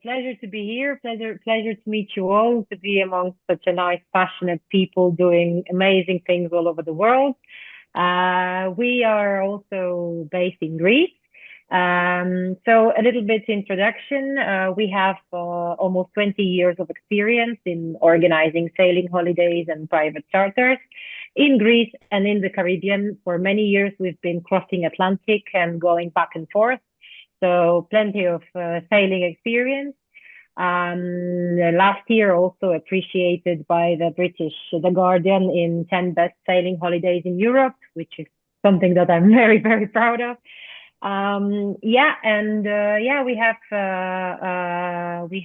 Pleasure to be here. Pleasure to meet you all, to be among such a nice, passionate people doing amazing things all over the world. We are also based in Greece. So a little bit introduction. We have almost 20 years of experience in organizing sailing holidays and private charters in Greece and in the Caribbean. For many years, we've been crossing Atlantic and going back and forth. So plenty of sailing experience. Last year also appreciated by the British, The Guardian in 10 best sailing holidays in Europe, which is something that I'm very, very proud of. We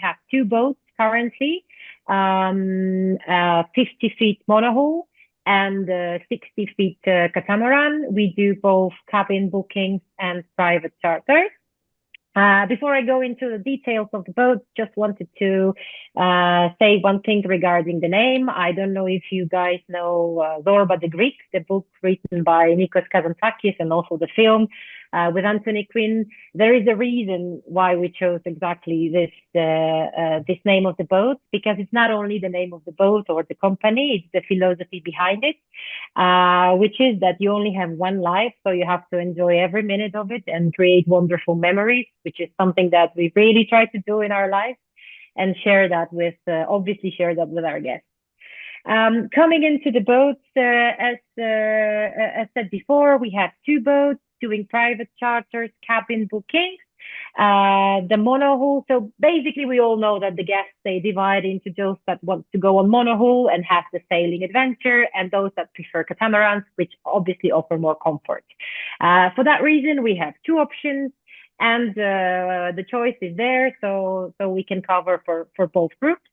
have two boats currently, 50 feet monohull and 60 feet catamaran. We do both cabin bookings and private charters. Before I go into the details of the boat, just wanted to say one thing regarding the name. I don't know if you guys know Zorba the Greek, the book written by Nikos Kazantzakis, and also the film with Anthony Quinn. There is a reason why we chose exactly this name of the boat, because it's not only the name of the boat or the company, it's the philosophy behind it, which is that you only have one life, so you have to enjoy every minute of it and create wonderful memories, which is something that we really try to do in our life, and share that with, obviously share that with our guests. Coming into the boats, as said before, we have two boats doing private charters, cabin bookings. The monohull. So basically, we all know that the guests, they divide into those that want to go on monohull and have the sailing adventure, and those that prefer catamarans, which obviously offer more comfort. For that reason, we have two options, and the choice is there, so we can cover for both groups.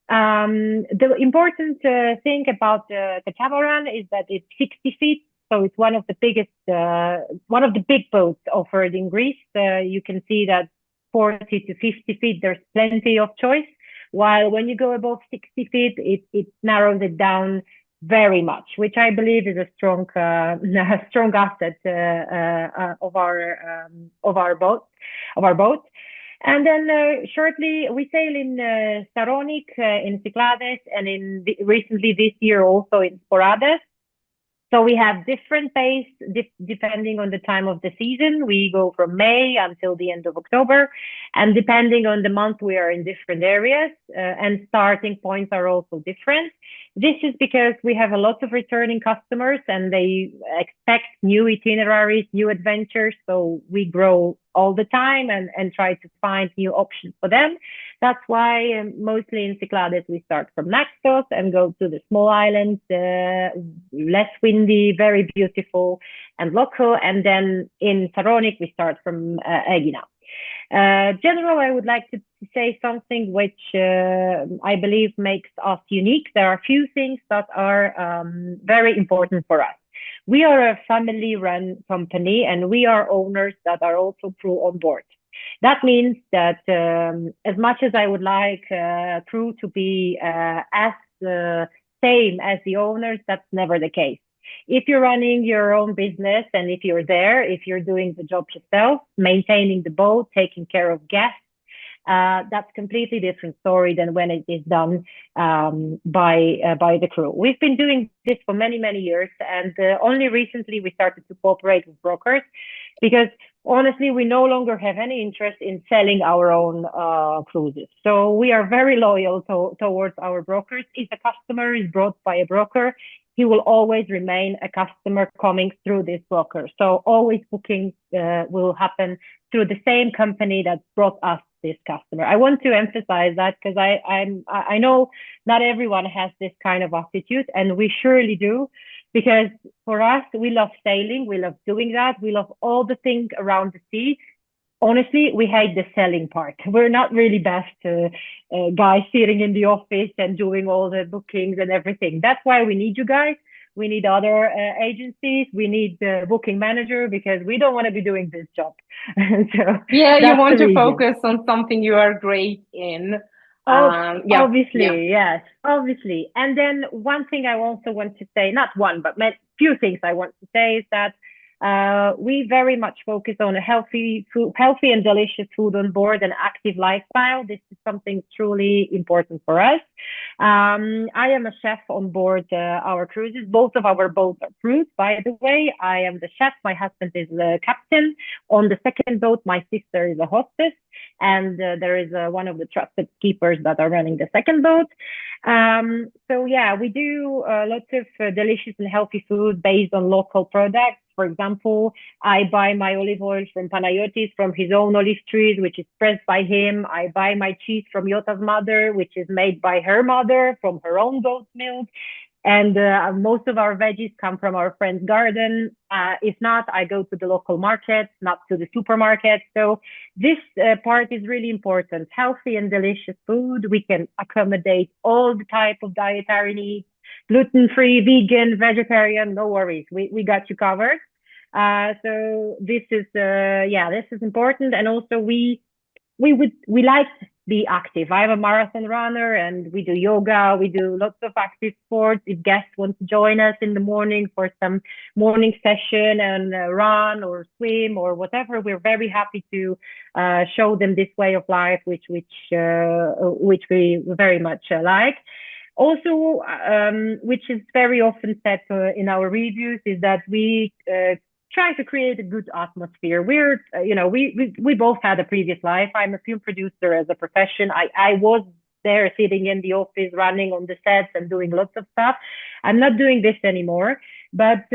The important thing about the catamaran is that it's 60 feet, so it's one of the biggest, one of the big boats offered in Greece. You can see that 40 to 50 feet, there's plenty of choice. While when you go above 60 feet, it narrows it down very much, which I believe is a strong, strong asset of our boat. And then shortly, we sail in Saronik, in Cyclades, and recently this year also in Sporades. So we have different pace depending on the time of the season. We go from May until the end of October, and depending on the month, we are in different areas, and starting points are also different. This is because we have a lot of returning customers and they expect new itineraries, new adventures. So we grow all the time and try to find new options for them. That's why mostly in Cyclades, we start from Naxos and go to the small islands, less windy, very beautiful and local. And then in Saronik, we start from Egina. General, I would like to say something which I believe makes us unique. There are a few things that are very important for us. We are a family-run company, and we are owners that are also crew on board. That means that as much as I would like crew to be as same as the owners, that's never the case. If you're running your own business and if you're doing the job yourself, maintaining the boat, taking care of guests, that's completely different story than when it is done by the crew. We've been doing this for many, many years, and only recently we started to cooperate with brokers, because honestly, we no longer have any interest in selling our own cruises. So we are very loyal towards our brokers. If a customer is brought by a broker, he will always remain a customer coming through this broker. So always bookings will happen through the same company that brought us this customer. I want to emphasize that because I know not everyone has this kind of attitude, and we surely do, because for us, we love sailing, we love doing that, we love all the things around the sea. Honestly, we hate the selling part. We're not really best guys sitting in the office and doing all the bookings and everything. That's why we need you guys. We need other agencies. We need the booking manager, because we don't want to be doing this job. So Yeah, you that's want the to reason. focus on something you are great in. Oh, Yeah, yeah. obviously, yes, obviously. And then one thing I also want to say, not one, but few things I want to say is that We very much focus on a healthy food, healthy and delicious food on board, and active lifestyle. This is something truly important for us. I am a chef on board our cruises. Both of our boats are cruise, by the way. I am the chef. My husband is the captain. On the second boat, my sister is a hostess, and there is one of the trusted keepers that are running the second boat. So yeah, we do lots of delicious and healthy food based on local products. For example, I buy my olive oil from Panayotis, from his own olive trees, which is pressed by him. I buy my cheese from Yota's mother, which is made by her mother from her own goat milk. And most of our veggies come from our friend's garden. If not, I go to the local market, not to the supermarket. So this part is really important. Healthy and delicious food. We can accommodate all the type of dietary needs. Gluten-free, vegan, vegetarian, no worries. We got you covered. So this is this is important. And also we like to be active. I'm a marathon runner, and we do yoga. We do lots of active sports. If guests want to join us in the morning for some morning session and run or swim or whatever, we're very happy to show them this way of life, which we very much like. Also, which is very often said in our reviews, is that we try to create a good atmosphere. We're, we both had a previous life. I'm a film producer as a profession. I was there sitting in the office, running on the sets and doing lots of stuff. I'm not doing this anymore, but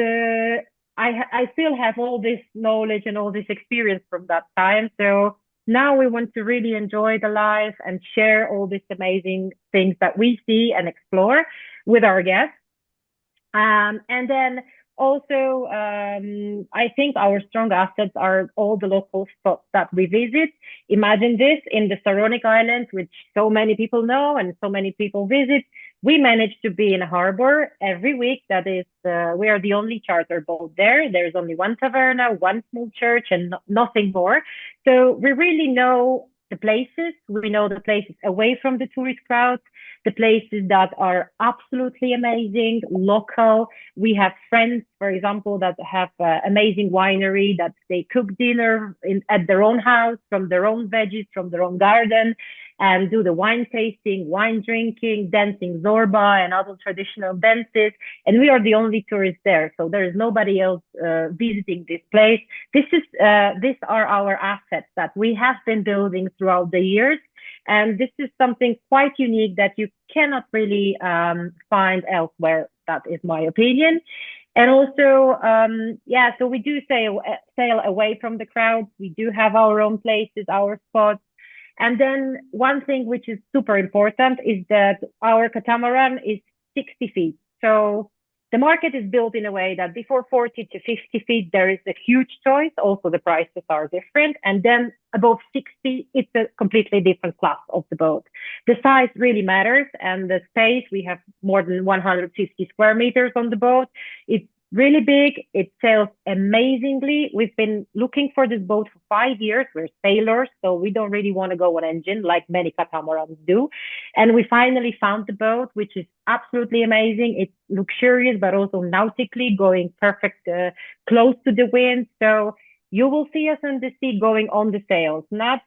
I still have all this knowledge and all this experience from that time. So now we want to really enjoy the life and share all these amazing things that we see and explore with our guests. And then also, I think our strong assets are all the local spots that we visit. Imagine this in the Saronic Islands, which so many people know and so many people visit. We manage to be in a harbor every week. That is, we are the only charter boat there. There's only one taverna, one small church, and nothing more. So we really know the places. We know the places away from the tourist crowds, the places that are absolutely amazing, local. We have friends, for example, that have amazing winery that they cook dinner at their own house from their own veggies, from their own garden, and do the wine tasting, wine drinking, dancing Zorba and other traditional dances. And we are the only tourists there. So there is nobody else visiting this place. These are our assets that we have been building throughout the years. And this is something quite unique that you cannot really find elsewhere. That is my opinion. And also, so we do sail away from the crowds. We do have our own places, our spots. And then one thing which is super important is that our catamaran is 60 feet. So the market is built in a way that before 40 to 50 feet, there is a huge choice. Also, the prices are different. And then above 60, it's a completely different class of the boat. The size really matters. And the space, we have more than 150 square meters on the boat. It's really big. It sails amazingly. We've been looking for this boat for 5 years. We're sailors, so we don't really want to go on engine like many catamarans do. And we finally found the boat, which is absolutely amazing. It's luxurious, but also nautically going perfect, close to the wind. So you will see us on the sea going on the sails, not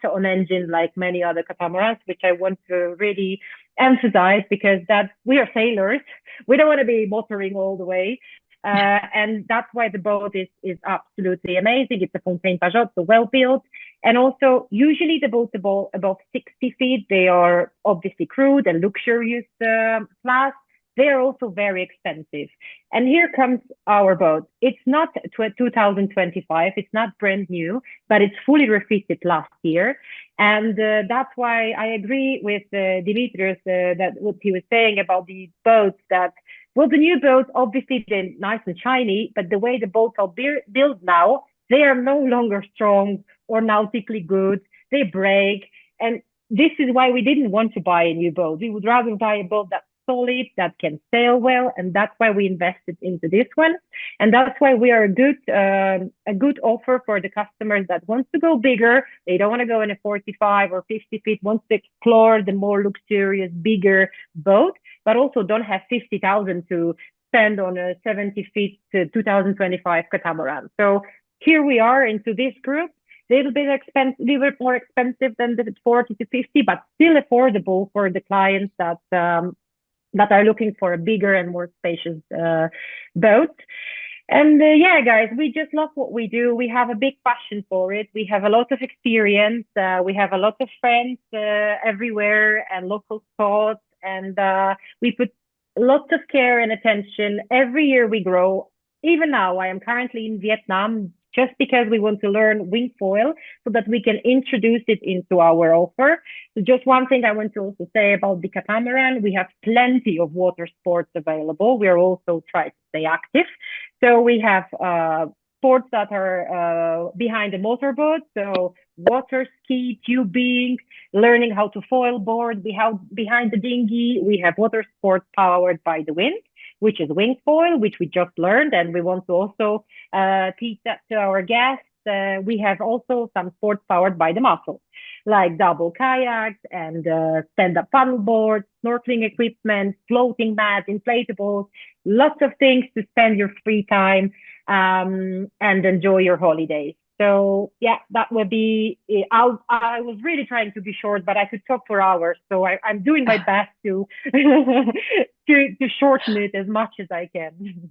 on engine like many other catamarans, which I want to really emphasize, because that we are sailors. We don't want to be motoring all the way. And that's why the boat is absolutely amazing. It's a Fontaine Pajot, so well built. And also, usually the boats above 60 feet, they are obviously crude and luxurious class. They are also very expensive. And here comes our boat. It's not 2025. It's not brand new, but it's fully refitted last year. And that's why I agree with Dimitrios that what he was saying about the boats that, well, the new boats, obviously they're nice and shiny, but the way the boats are built now, they are no longer strong or nautically good. They break. And this is why we didn't want to buy a new boat. We would rather buy a boat that's solid, that can sail well, and that's why we invested into this one. And that's why we are a good offer for the customers that wants to go bigger. They don't want to go in a 45 or 50 feet, wants to explore the more luxurious, bigger boat, but also don't have 50,000 to spend on a 70 feet to 2025 catamaran. So here we are into this group, little bit expensive, little bit more expensive than the 40 to 50, but still affordable for the clients that are looking for a bigger and more spacious boat. And yeah, guys, we just love what we do. We have a big passion for it. We have a lot of experience. We have a lot of friends everywhere and local spots. And we put lots of care and attention. Every year we grow. Even now, I am currently in Vietnam just because we want to learn wing foil so that we can introduce it into our offer. So just one thing I want to also say about the catamaran, we have plenty of water sports available. We are also trying to stay active. So we have sports that are behind the motorboat. So water ski, tubing, learning how to foil board. We have behind the dinghy, we have water sports powered by the wind, which is wing foil, which we just learned. And we want to also teach that to our guests. We have also some sports powered by the muscle, like double kayaks and stand-up paddleboards, snorkeling equipment, floating mats, inflatables, lots of things to spend your free time and enjoy your holidays. So yeah, that would be. I was really trying to be short, but I could talk for hours. So I'm doing my best to to shorten it as much as I can.